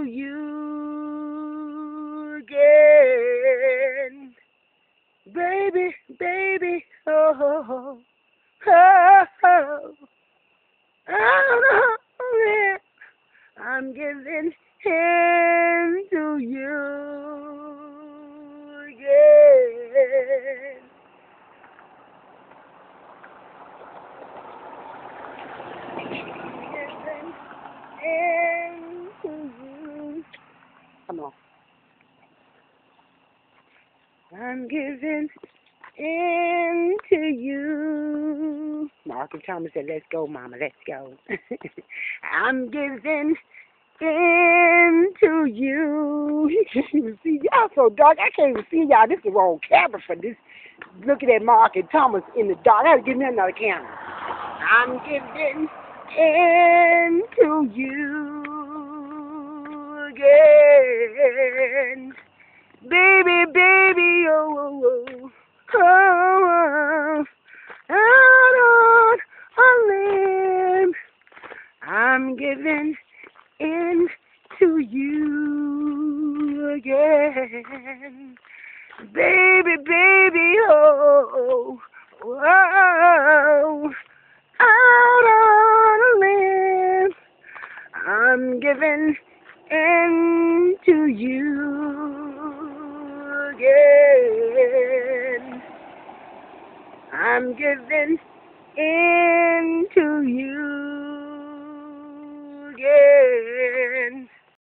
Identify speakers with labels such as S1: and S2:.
S1: to you again. Baby, baby, oh, oh, oh, oh, oh, oh, yeah. I'm giving in to you again. Giving in to you. Come on. I'm giving in to you. Mark and Thomas said, let's go, Mama, let's go. I'm giving in to you. You can't even see. Y'all so dark. I can't even see y'all. This is the wrong camera for this. Looking at Mark and Thomas in the dark. I gotta give me another camera. I'm giving in to you again. Baby, baby, oh, oh, oh, oh, out on a limb, I'm giving in to you again. Baby, baby, oh, oh, out on a limb, I'm giving in to you again. I'm giving in to you.